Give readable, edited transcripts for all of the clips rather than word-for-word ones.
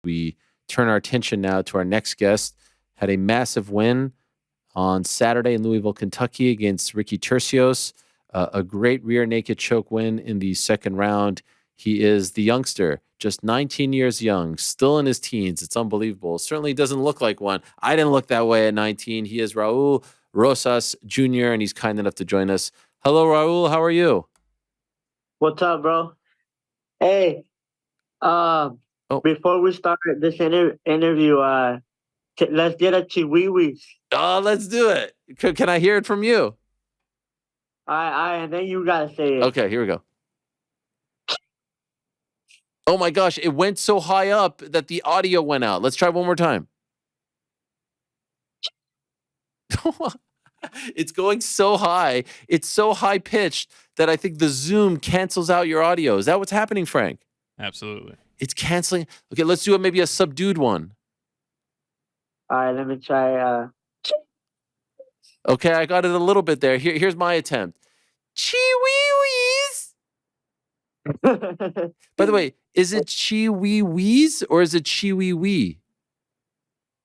We turn our attention now to our next guest. Had a massive win on Saturday in Louisville, Kentucky against Ricky Turcios. A great rear naked choke win in the second round. He is the youngster, just 19 years young, still in his teens. It's unbelievable. Certainly doesn't look like one. I didn't look that way at 19. He is Raul Rosas Jr., and he's kind enough to join us. Hello, Raul. How are you? What's up, bro? Hey, uh, Oh, before we start this interview, let's get a chiwiwis. let's do it. Can I hear it from you? And then you gotta say it. Okay, here we go. Oh my gosh, it went so high up that the audio went out. Let's try one more time. It's going so high. It's so high pitched that I think the Zoom cancels out your audio. Is that what's happening, Frank? Absolutely. It's canceling. Okay, let's do it. Maybe a subdued one. All right, let me try. Okay, I got it a little bit there. Here's my attempt. Chee-wee-wees. By the way, is it chee-wee-wees or is it chee-wee-wee?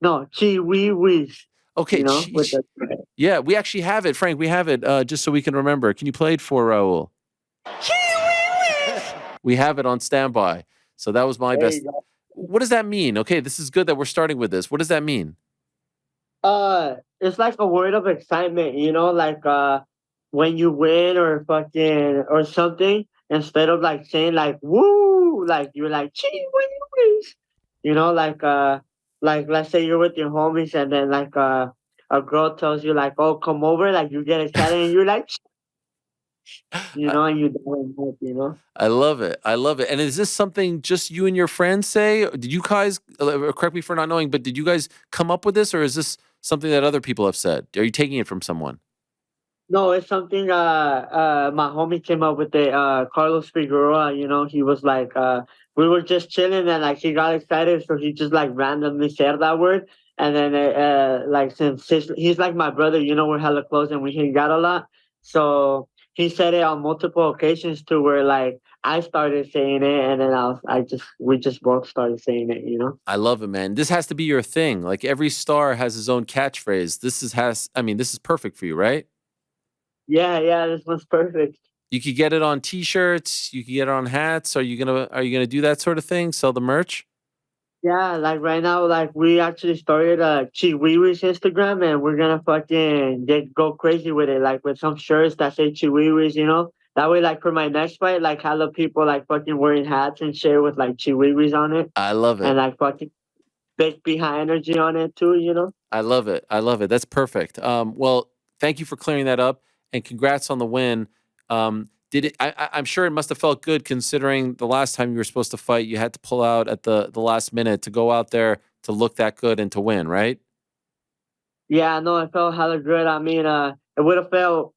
No, chiwiwis. Okay, You know, with the yeah, we actually have it, Frank. We have it just so we can remember. Can you play it for Raul? We have it on standby. So that was my there best. you go. What does that mean? Okay, this is good that we're starting with this. What does that mean? It's like a word of excitement. You know, like when you win or fucking or something. Instead of like saying like woo, like you're like chiwiwis. You know, like let's say you're with your homies and then like a girl tells you like, "Oh, come over," like you get excited and you're like, you I, know, and you don't hope, you know. I love it. I love it. And is this something just you and your friends say? Did you guys, correct me for not knowing, but did you guys come up with this or is this something that other people have said? Are you taking it from someone? No, it's something my homie came up with it, Carlos Figueroa, you know, he was like we were just chilling and like he got excited so he just like randomly said that word and then like since he's like my brother, you know, we're hella close and we hang out a lot. So he said it on multiple occasions to where like I started saying it and then we just both started saying it, you know. I love it, man. This has to be your thing. Like every star has his own catchphrase. This is perfect for you, right? Yeah, this one's perfect. You could get it on t-shirts, you could get it on hats. Are you gonna do that sort of thing? Sell the merch? Yeah, like right now, like we actually started a Chiwiwi's Instagram and we're gonna fucking go crazy with it, like with some shirts that say Chiwiwi's, you know? That way, like for my next fight, like hella people like fucking wearing hats and shit with like Chiwiwi's on it I love and it. like fucking big behind energy on it too, you know? I love it. I love it. That's perfect. Well, thank you for clearing that up, and congrats on the win. Did it? I'm sure it must have felt good considering the last time you were supposed to fight, you had to pull out at the last minute to go out there to look that good and to win, right? Yeah, no, I felt hella good. I mean, it would have felt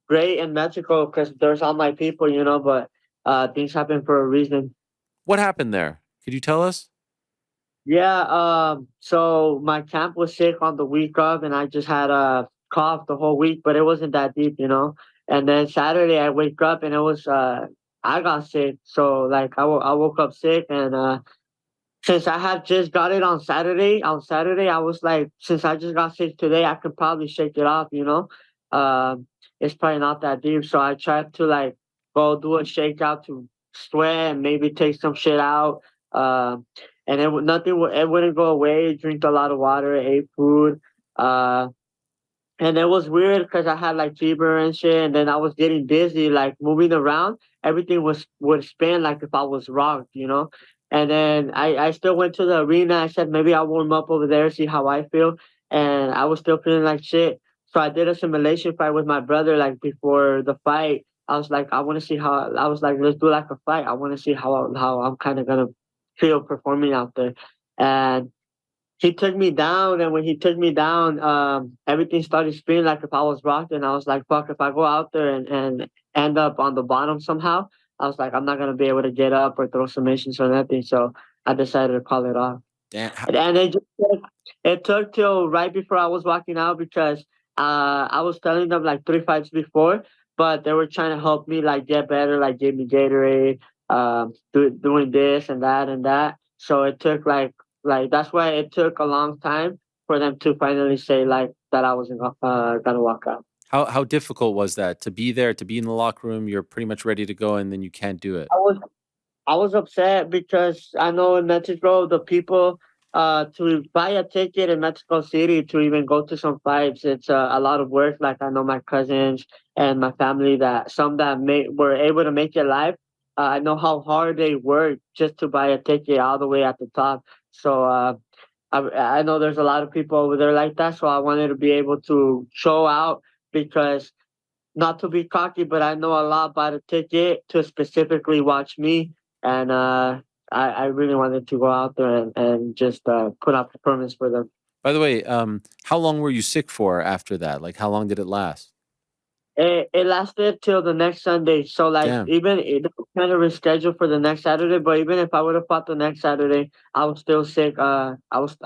great in Mexico because there's all my people, you know, but things happen for a reason. What happened there? Could you tell us? Yeah, so my camp was sick on the week of, and I just had a cough the whole week, but it wasn't that deep, you know. And then Saturday I wake up and it was I got sick, so like I woke up sick, and since I had just got it on Saturday I was like, since I just got sick today, I could probably shake it off, you know. It's probably not that deep, so I tried to like go do a shakeout to sweat and maybe take some shit out. Um and it wouldn't go away. Drink a lot of water, ate food, uh, and it was weird because I had like fever and shit, and then I was getting dizzy, like moving around. Everything would spin like if I was rocked, you know. And then I still went to the arena. I said maybe I'll warm up over there, see how I feel, and I was still feeling like shit. So I did a simulation fight with my brother like before the fight. I was like, I want to see how. I was like, let's do like a fight. I want to see how I'm kind of gonna feel performing out there, and he took me down, and when he took me down, everything started spinning like if I was rocked, and I was like, fuck, if I go out there and end up on the bottom somehow, I was like, I'm not gonna be able to get up or throw submissions or nothing. So I decided to call it off. Damn. And it took till right before I was walking out because I was telling them like 3 fights before, but they were trying to help me like get better, like give me Gatorade, doing this and that and that. So it took like that's why it took a long time for them to finally say like that I wasn't gonna walk out. How difficult was that to be there, to be in the locker room? You're pretty much ready to go, and then you can't do it. I was I was upset because I know in Mexico the people to buy a ticket in Mexico City to even go to some fights, it's a lot of work. Like I know my cousins and my family that some that were able to make it live. I know how hard they work just to buy a ticket all the way at the top. So I know there's a lot of people over there like that. So I wanted to be able to show out because not to be cocky, but I know a lot about a ticket to specifically watch me, and I really wanted to go out there and just put up performance for them. By the way, how long were you sick for after that? Like, how long did it last? It lasted till the next Sunday, so like Damn. even it was kind of rescheduled for the next Saturday. But even if I would have fought the next Saturday, I was still sick. I was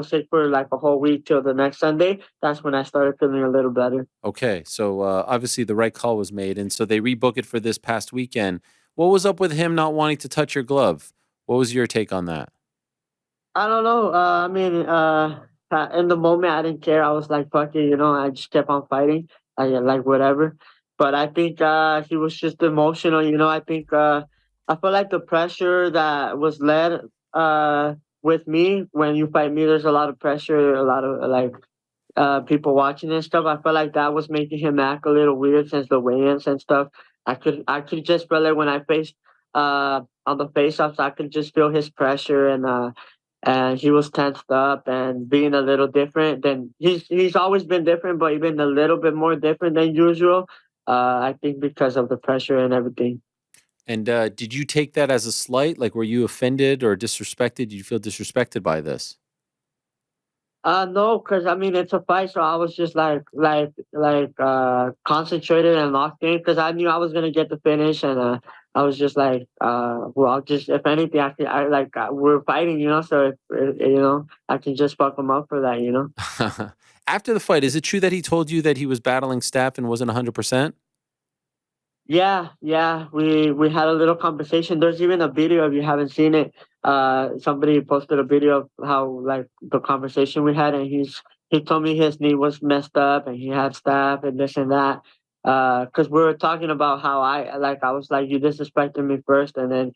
sick for like a whole week till the next Sunday. That's when I started feeling a little better. Okay, so obviously the right call was made, and so they rebook it for this past weekend. What was up with him not wanting to touch your glove? What was your take on that? I don't know. I mean, in the moment, I didn't care. I was like, "Fuck it," you know. I just kept on fighting. I like whatever. But I think he was just emotional, you know. I think I feel like the pressure that was led with me when you fight me. There's a lot of pressure, a lot of like people watching and stuff. I felt like that was making him act a little weird since the weigh-ins and stuff. I could just feel it when I faced on the face-offs. I could just feel his pressure and he was tensed up and being a little different than he's always been different, but even a little bit more different than usual. I think because of the pressure and everything. And did you take that as a slight? Like, were you offended or disrespected? Did you feel disrespected by this? No, because I mean it's a fight, so I was just like concentrated and locked in because I knew I was gonna get the finish, and I was just like, well, I'll just if anything, I like we're fighting, you know, so if you know, I can just fuck him up for that, you know. After the fight, is it true that he told you that he was battling staph and wasn't 100%? Yeah, yeah. We had a little conversation. There's even a video if you haven't seen it. Somebody posted a video of how like the conversation we had, and he told me his knee was messed up and he had staph and this and that. Because we were talking about how I was like you disrespected me first, and then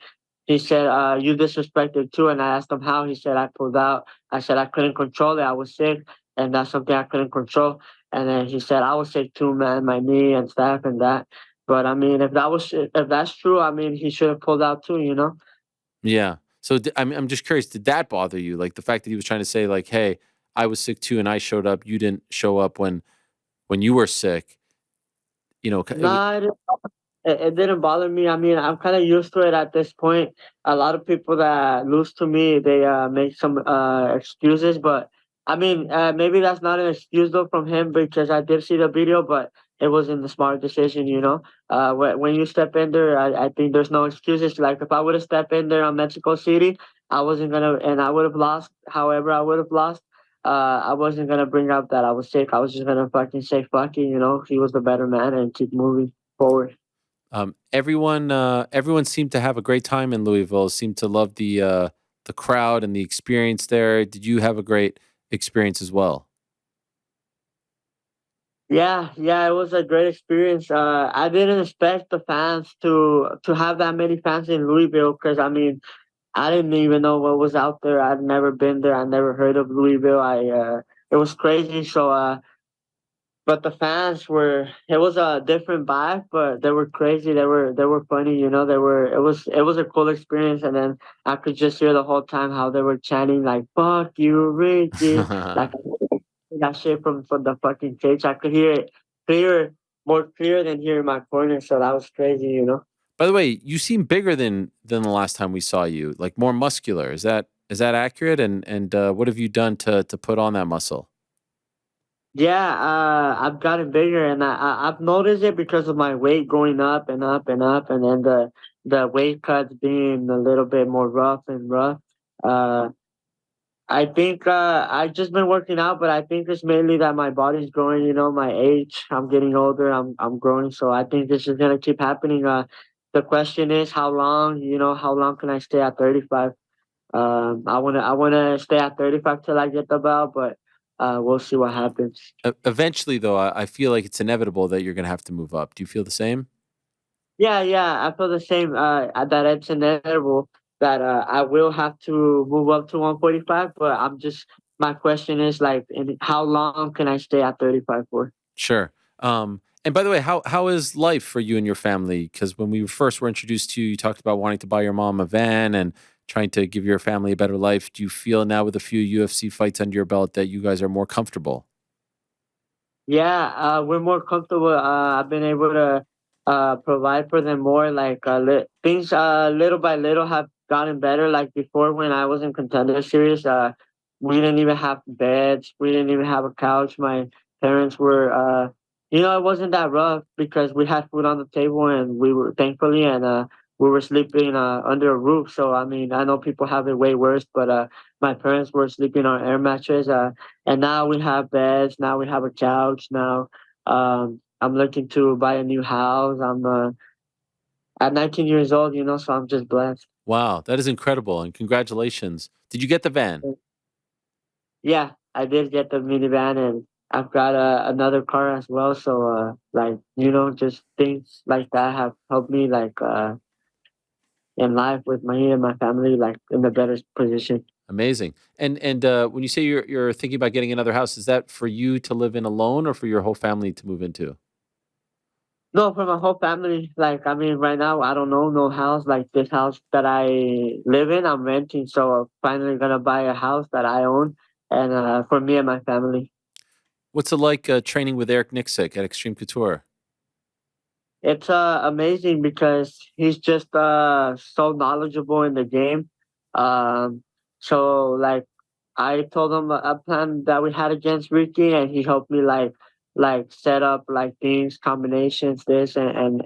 he said you disrespected too, and I asked him how. He said I pulled out. I said I couldn't control it. I was sick, and that's something I couldn't control. And then he said I was sick too, man, my knee and staph and that. But I mean, if that's true, I mean, he should have pulled out too, you know? Yeah. So I'm just curious. Did that bother you? Like the fact that he was trying to say, like, "Hey, I was sick too, and I showed up. You didn't show up when you were sick." You know, Nah, it didn't bother me. I mean, I'm kind of used to it at this point. A lot of people that lose to me, they make some excuses, but I mean, maybe that's not an excuse though from him because I did see the video, but it wasn't the smart decision, you know. When you step in there, I think there's no excuses. Like if I would have stepped in there on Mexico City, I wasn't gonna, and I would have lost. However, I would have lost. I wasn't gonna bring up that I was sick. I was just gonna fucking say fucking, you know. He was the better man and keep moving forward. everyone seemed to have a great time in Louisville. Seemed to love the crowd and the experience there. Did you have a great experience as well? Yeah, yeah, it was a great experience. I didn't expect the fans to have that many fans in Louisville because I mean I didn't even know what was out there. I'd never been there. I never heard of Louisville. It was crazy. So but the fans were it was a different vibe, but they were crazy. They were funny. You know, it was a cool experience. And then I could just hear the whole time how they were chanting like "fuck you, Ricky," like that shit from the fucking cage. I could hear it more clear than here in my corner. So that was crazy, you know. By the way, you seem bigger than the last time we saw you. Like more muscular. Is that accurate? And what have you done to put on that muscle? Yeah, I've gotten bigger, and I've noticed it because of my weight going up and up and up, and then the weight cuts being a little bit more rough and rough. Uh, I think I've just been working out, but I think it's mainly that my body's growing. You know, my age. I'm getting older. I'm growing, so I think this is gonna keep happening. The question is, how long? You know, how long can I stay at 35? I wanna stay at 35 till I get the belt, but we'll see what happens. Eventually, though, I feel like it's inevitable that you're going to have to move up. Do you feel the same? Yeah, yeah, I feel the same. That it's inevitable that I will have to move up to 145, but my question is like, how long can I stay at 35 for? Sure. And by the way, how is life for you and your family? Because when we first were introduced to you, you talked about wanting to buy your mom a van and trying to give your family a better life. Do you feel now with a few UFC fights under your belt that you guys are more comfortable? Yeah, we're more comfortable. I've been able to provide for them more. Like things, little by little, have gotten better. Like before, when I was in Contender Series, we didn't even have beds. We didn't even have a couch. My parents were, it wasn't that rough because we had food on the table, and we were thankfully, and we were sleeping under a roof. So I mean, I know people have it way worse, but my parents were sleeping on air mattress. And now we have beds. Now we have a couch. Now I'm looking to buy a new house. I'm at 19 years old, so I'm just blessed. Wow, that is incredible, and congratulations. Did you get the van? Yeah, I did get the minivan, and I've got another car as well. So like just things like that have helped me like in life with me and my family like in a better position. Amazing. And when you say you're thinking about getting another house, is that for you to live in alone or for your whole family to move into? No, for my whole family. Like, I mean, right now, I don't know no house. Like this house that I live in, I'm renting. So I'm finally gonna buy a house that I own, and for me and my family. What's it like training with Eric Nixick at Extreme Couture? It's amazing because he's just so knowledgeable in the game. Um, so like I told him a plan that we had against Ricky, and he helped me like set up like things, combinations, this and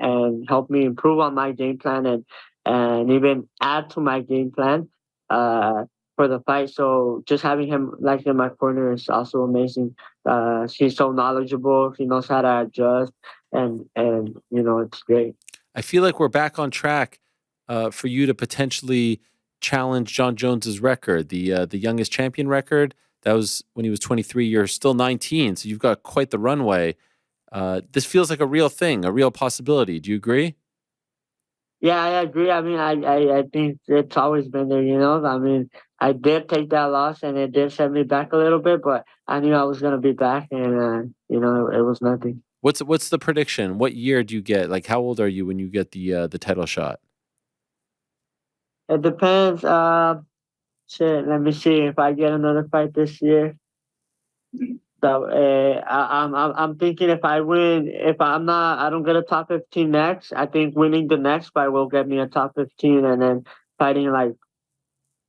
help me improve on my game plan and even add to my game plan uh for the fight. So just having him like in my corner is also amazing. He's so knowledgeable. He knows how to adjust and it's great. I feel like we're back on track for you to potentially challenge Jon Jones's record, the youngest champion record. That was when he was 23. You're still 19, so you've got quite the runway. This feels like a real thing, a real possibility. Do you agree? Yeah, I agree. I mean, I think it's always been there. I mean, I did take that loss, and it did set me back a little bit, but I knew I was gonna be back, and it was nothing. What's the prediction? What year do you get? Like, how old are you when you get the title shot? It depends. Shit. Let me see if I get another fight this year. So I'm thinking if I win, if I'm not, I don't get a top 15 next. I think winning the next fight will get me a top 15, and then fighting like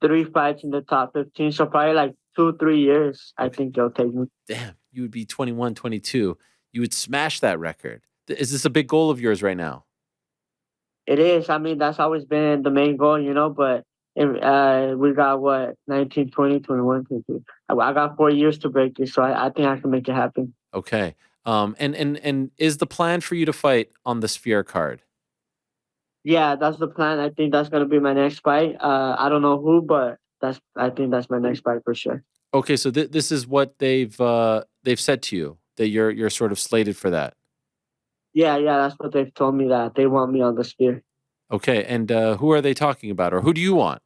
three fights in the top 15. So probably like 2, 3 years, I Okay. think it'll take me. Damn, you would be 21, 22. You would smash that record. Is this a big goal of yours right now? It is. I mean, that's always been the main goal, but we got what, 19, 20, 21, 22. I got 4 years to break this, so I think I can make it happen. Okay. And is the plan for you to fight on the Sphere card? Yeah, that's the plan. I think that's gonna be my next fight. I don't know who, but I think that's my next fight for sure. Okay, so this is what they've said to you that you're sort of slated for that. Yeah, yeah, that's what they've told me that they want me on the spear. Okay, and who are they talking about, or who do you want?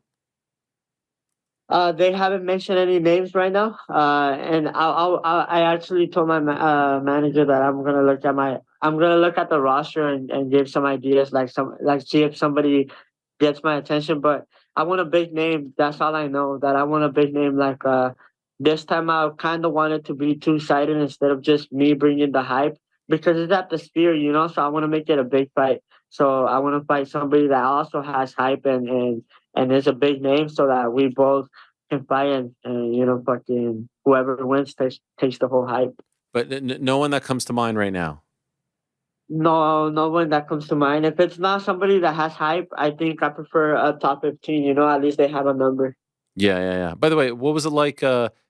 They haven't mentioned any names right now. And I actually told my manager that I'm gonna look at the roster and give some ideas, like see if somebody gets my attention. But I want a big name. That's all I know. That I want a big name. Like this time, I kind of wanted to be two sided instead of just me bringing the hype because it's at the Sphere, So I want to make it a big fight. So I want to fight somebody that also has hype and is a big name, so that we both can fight and fucking whoever wins takes the whole hype. But no one that comes to mind right now. No, no one that comes to mind. If it's not somebody that has hype, I think I prefer a top 15. At least they have a number. Yeah, yeah, yeah. By the way, what was it like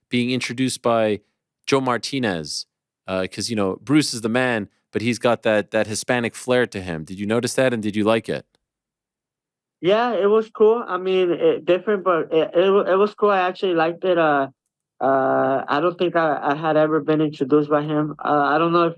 being introduced by Joe Martinez? Because Bruce is the man, but he's got that Hispanic flair to him. Did you notice that, and did you like it? Yeah, it was cool. I mean, different, but it was cool. I actually liked it. I don't think I had ever been introduced by him. I don't know if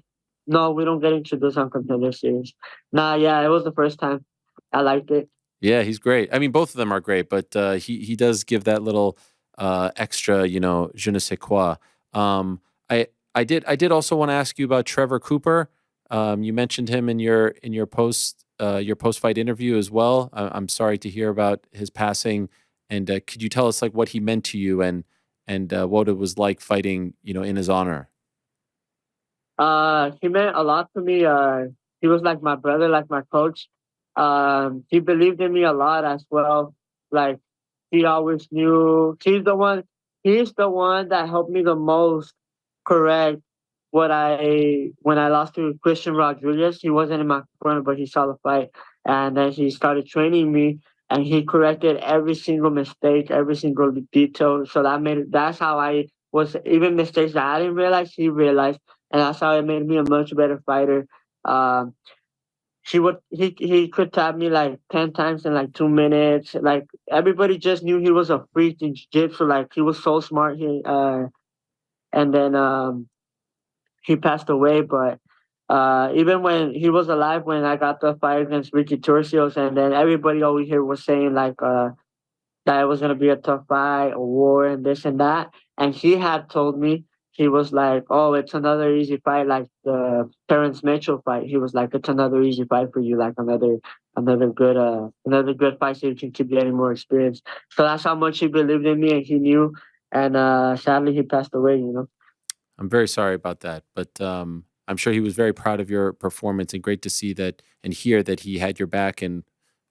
no, we don't get introduced on Contender Series. Nah, yeah, it was the first time. I liked it. Yeah, he's great. I mean, both of them are great, but he does give that little extra, je ne sais quoi. Um, I I did also want to ask you about Trevor Cooper. You mentioned him in your post fight interview as well. I'm sorry to hear about his passing, and could you tell us like what he meant to you and what it was like fighting, in his honor? He meant a lot to me. He was like my brother, like my coach. He believed in me a lot as well. Like he always knew he's the one that helped me the most correct what I when I lost to Christian Rodriguez. He wasn't in my corner, but he saw the fight, and then he started training me, and he corrected every single mistake, every single detail. So that's how I was, even mistakes that I didn't realize, he realized, and that's how it made me a much better fighter. Um, he could tap me like 10 times in like 2 minutes. Like everybody just knew he was a freak in jiu-jitsu. Like he was so smart. And then he passed away. But even when he was alive, when I got the fight against Ricky Turcios, and then everybody over here was saying like that it was gonna be a tough fight, a war, and this and that. And he had told me, he was like, "Oh, it's another easy fight, like the Terrence Mitchell fight." He was like, "It's another easy fight for you, like another good fight, so you can keep getting more experience." So that's how much he believed in me, and he knew. And sadly, he passed away. I'm very sorry about that, but I'm sure he was very proud of your performance and great to see that and hear that he had your back and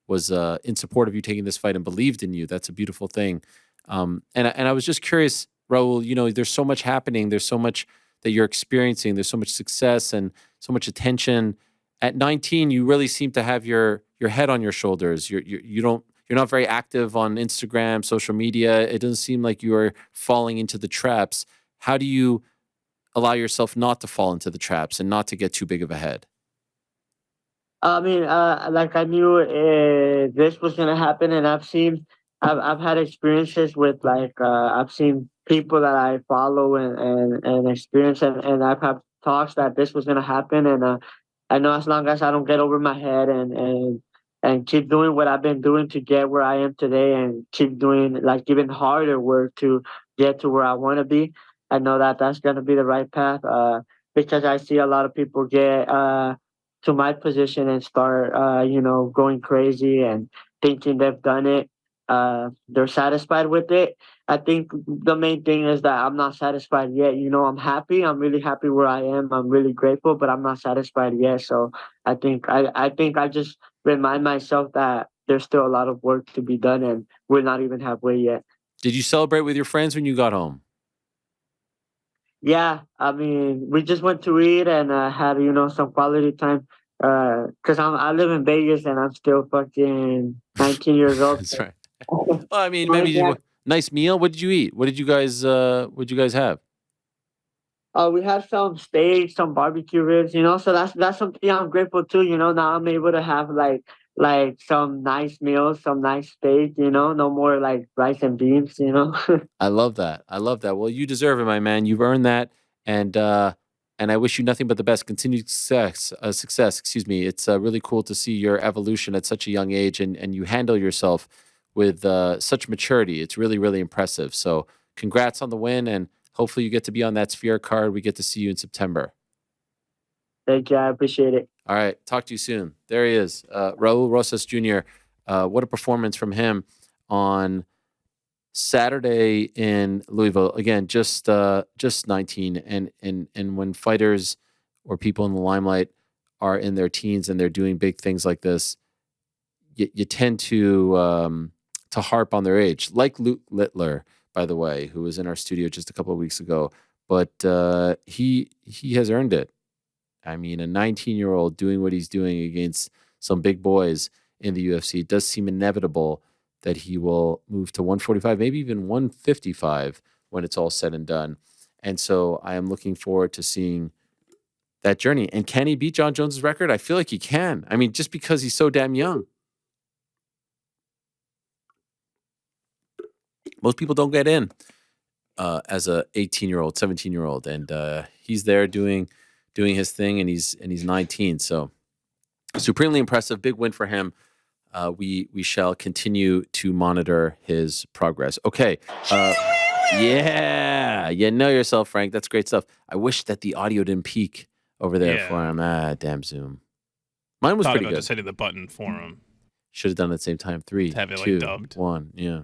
was in support of you taking this fight and believed in you. That's a beautiful thing. And I was just curious, Raul. There's so much happening. There's so much that you're experiencing. There's so much success and so much attention. At 19, you really seem to have your head on your shoulders. You're not very active on Instagram, social media. It doesn't seem like you are falling into the traps. How do you allow yourself not to fall into the traps and not to get too big of a head? I mean, like I knew this was gonna happen, and I've had experiences with like I've seen people that I follow and experience, and I've had talks that this was gonna happen, and I know as long as I don't get over my head and keep doing what I've been doing to get where I am today, and keep doing like even harder work to get to where I want to be, I know that that's gonna be the right path. Because I see a lot of people get to my position and start going crazy and thinking they've done it. They're satisfied with it. I think the main thing is that I'm not satisfied yet. I'm happy. I'm really happy where I am. I'm really grateful, but I'm not satisfied yet. So I think I just remind myself that there's still a lot of work to be done, and we're not even halfway yet. Did you celebrate with your friends when you got home? Yeah, I mean, we just went to eat and had some quality time. Cause I live in Vegas and I'm still fucking 19 years old. That's So. right. Well, I mean, Only maybe thing nice meal. What did you eat? What did you guys have? we had some steak, some barbecue ribs. So that's something I'm grateful to. Now I'm able to have like some nice meals, some nice steak. No more like rice and beans. I love that. I love that. Well, you deserve it, my man. You've earned that, and and I wish you nothing but the best, continued success. Success, excuse me. It's really cool to see your evolution at such a young age, and you handle yourself with such maturity. It's really, really impressive. So, congrats on the win, and hopefully, you get to be on that Sphere card. We get to see you in September. Thank you. I appreciate it. All right. Talk to you soon. There he is, Raul Rosas Jr. What a performance from him on Saturday in Louisville. Again, just 19, and when fighters or people in the limelight are in their teens and they're doing big things like this, you tend to harp on their age, like Luke Littler, by the way, who was in our studio just a couple of weeks ago. But he has earned it. I mean, a 19-year-old doing what he's doing against some big boys in the UFC, it does seem inevitable that he will move to 145, maybe even 155 when it's all said and done. And so I am looking forward to seeing that journey. And can he beat Jon Jones's record? I feel like he can. I mean, just because he's so damn young. Most people don't get in as a 18-year-old, 17-year-old, and he's there doing his thing, and he's 19. So supremely impressive, big win for him. We shall continue to monitor his progress. Okay. Yeah, you know yourself, Frank. That's great stuff. I wish that the audio didn't peak over there for him. Damn Zoom. Mine was Thought pretty about good. just hitting the button for him. Should have done it at the same time. 3, To have it, like, 2, dubbed. 1. Yeah.